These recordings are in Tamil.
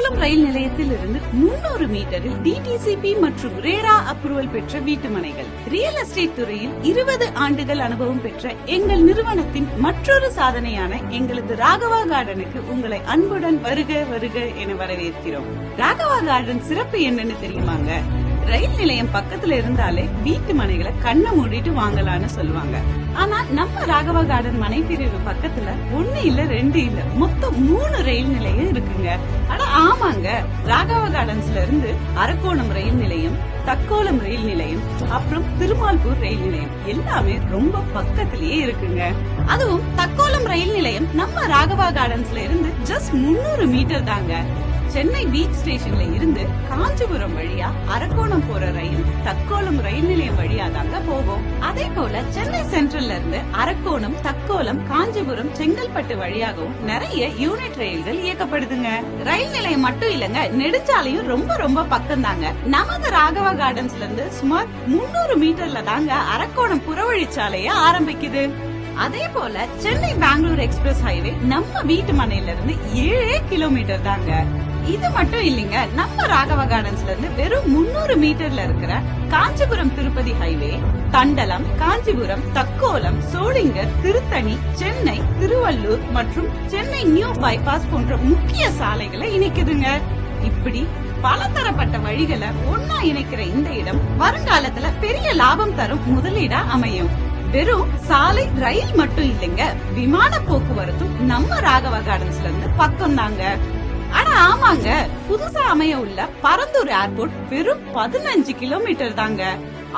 தக்கோலம் ரயில் நிலையத்தில் இருந்து 300 மீட்டரில் டிடிசிபி மற்றும் ரேரா அப்ரூவல் பெற்ற வீட்டுமனைகள். ரியல் எஸ்டேட் துறையில் 20 ஆண்டுகள் அனுபவம் பெற்ற எங்கள் நிறுவனத்தின் மற்றொரு சாதனையான எங்களது ராகவா கார்டனுக்கு உங்களை அன்புடன் வருக வருக என வரவேற்கிறோம். ராகவா கார்டன் சிறப்பு என்னன்னு தெரியுமாங்க? ரயில் நிலையம் பக்கத்துல இருந்தாலே வீட்டு மனைகளை கண்ணை மூடிட்டு வாங்கலான்னு சொல்லுவாங்க. ஆனா நம்ம ராகவா கார்டன் மனை பிரிவு பக்கத்துல 1 இல்ல 2 இல்ல மொத்தம் 3 ரயில் நிலையம் இருக்குங்க. ஆனா ஆமாங்க, ராகவா கார்டன்ஸ்ல இருந்து அரக்கோணம் ரயில் நிலையம், தக்கோலம் ரயில் நிலையம், அப்புறம் திருமால்பூர் ரயில் நிலையம் எல்லாமே ரொம்ப பக்கத்திலேயே இருக்குங்க. அதுவும் தக்கோலம் ரயில் நிலையம் நம்ம ராகவா கார்டன்ஸ்ல இருந்து ஜஸ்ட் 300 மீட்டர் தாங்க. சென்னை பீச் ஸ்டேஷன்ல இருந்து காஞ்சிபுரம் வழியா அரக்கோணம் போற ரயில் தக்கோலம் ரயில் நிலையம் வழியா தாங்க போகும். அதே போல சென்னை சென்ட்ரல்ல இருந்து அரக்கோணம், தக்கோலம், காஞ்சிபுரம், செங்கல்பட்டு வழியாகவும் நிறைய யூனிட் ரயில்கள் இயக்கப்படுதுங்க. ரயில் நிலையம் மட்டும் இல்லங்க, நெடுஞ்சாலையும் ரொம்ப ரொம்ப பக்கம் தாங்க. நமது ராகவா கார்டன்ஸ்ல இருந்து சுமார் 300 மீட்டர்ல தாங்க அரக்கோணம் புறவழிச்சாலைய ஆரம்பிக்குது. அதே போல சென்னை பெங்களூர் எக்ஸ்பிரஸ் ஹைவே நம்ம வீட்டு மனையில இருந்து 7 கிலோமீட்டர் தாங்க. இது மட்டும் இல்லைங்க, நம்ம ராகவா கார்டன்ஸ்ல இருந்து வெறும் 300 மீட்டர்ல இருக்கிற காஞ்சிபுரம் திருப்பதி ஹைவே தண்டலம், காஞ்சிபுரம், தக்கோலம், சோளிங்கர், திருத்தணி, சென்னை, திருவள்ளூர் மற்றும் சென்னை நியூ பைபாஸ் போன்ற முக்கிய சாலைகளை இணைக்குதுங்க. இப்படி பலதரப்பட்ட வழிகளை ஒன்னா இணைக்கிற இந்த இடம் வருங்காலத்துல பெரிய லாபம் தரும் முதலீடா அமையும். வெறும் சாலை, ரயில் மட்டும் இல்லைங்க, விமான போக்குவரத்தும் நம்ம ராகவா கார்டன்ஸ்ல இருந்து பக்கம் தாங்க. ஆனா ஆமாங்க, புதுசா அமைய உள்ள பரந்தூர் ஏர்போர்ட் வெறும் 15 கிலோமீட்டர் தாங்க.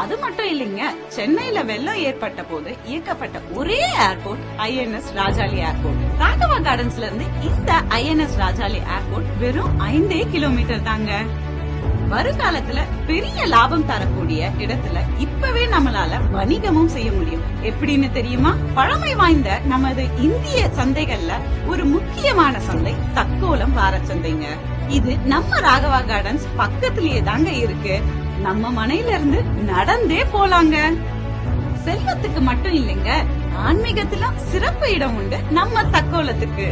அது மட்டும் இல்லைங்க, சென்னையில வெள்ளம் ஏற்பட்ட போது இயக்கப்பட்ட ஒரே airport INS Rajali airport. Raghava கார்டன்ஸ்ல இருந்து இந்த INS ராஜாளி ஏர்போர்ட் வெறும் 5 கிலோமீட்டர் தாங்க. வருங்காலத்துல பெரிய லாபம் தரக்கூடிய இடத்துல இப்பவே நம்மளால வணிகமும் செய்ய முடியும். எப்படின்னு தெரியுமா? பழமை வாய்ந்த நமது இந்திய சந்தைகள்ல ஒரு முக்கியமான சந்தை தக்கோலம் வாரச்சந்தைங்க. இது நம்ம ராகவா கார்டன்ஸ் பக்கத்திலேயே தாங்க இருக்கு. நம்ம மனையில இருந்து நடந்தே போலாங்க. செல்வத்துக்கு மட்டும் இல்லைங்க, ஆன்மீகத்திலும் சிறப்பு இடம் உண்டு நம்ம தக்கோலத்துக்கு.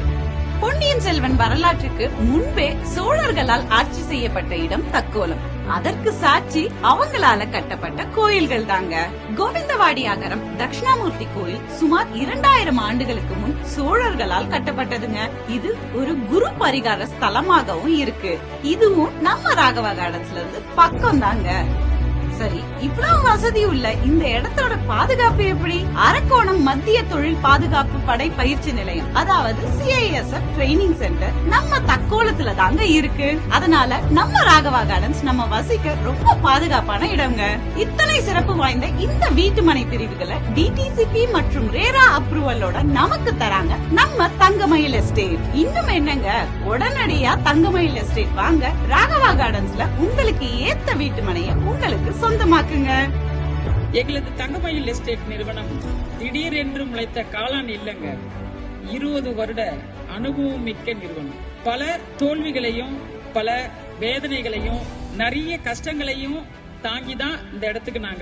பொன்னியின் செல்வன் வரலாற்றுக்கு முன்பே சோழர்களால் ஆட்சி செய்யப்பட்ட இடம் தக்கோலம். அதற்கு சாட்சி அவங்களால கட்டப்பட்ட கோயில்கள் தாங்க. கோவிந்தவாடி அகரம் தட்சிணாமூர்த்தி கோயில் சுமார் 2000 ஆண்டுகளுக்கு முன் சோழர்களால் கட்டப்பட்டதுங்க. இது ஒரு குரு பரிகார ஸ்தலமாகவும் இருக்கு. இதுவும் நம்ம ராகவா கார்டன்ஸ்ல இருந்து பக்கம் தாங்க. சரி, இவ்வளவு வசதி உள்ள இந்த இடத்தோட பாதுகாப்பு எப்படி? அரக்கோணம் மத்திய தொழில் பாதுகாப்பு படை பயிற்சி நிலையம், அதாவது CISF ட்ரைனிங் சென்டர் நம்ம தக்கோலத்துல தாங்க இருக்கு. அதனால நம்ம ராகவா கார்டன்ஸ் நம்ம வசிக்க ரொம்ப பாதுகாப்பான இடங்க. இத்தனை சிறப்பு வாய்ந்த இந்த வீட்டு மனை பிரிவுகளை DTCP மற்றும் ரேரா அப்ரூவலோட நமக்கு தராங்க நம்ம தங்கமயில் எஸ்டேட். இன்னும் என்னங்க, உடனடியா தங்கமயில் எஸ்டேட் வாங்க. ராகவா கார்டன்ஸ்ல உங்களுக்கு ஏத்த வீட்டு மனையை உங்களுக்கு சொந்தமாக்குங்க. எங்களது தங்கமயில் எஸ்டேட் நிறுவனம் திடீரென்று முளைத்த காளான் இல்லங்க. 20 வருட அனுபவம் மிக்க நிறுவனம். பல தோல்விகளையும் பல வேதனைகளையும் நிறைய கஷ்டங்களையும் தாங்கிதான் இந்த இடத்துக்கு நாங்க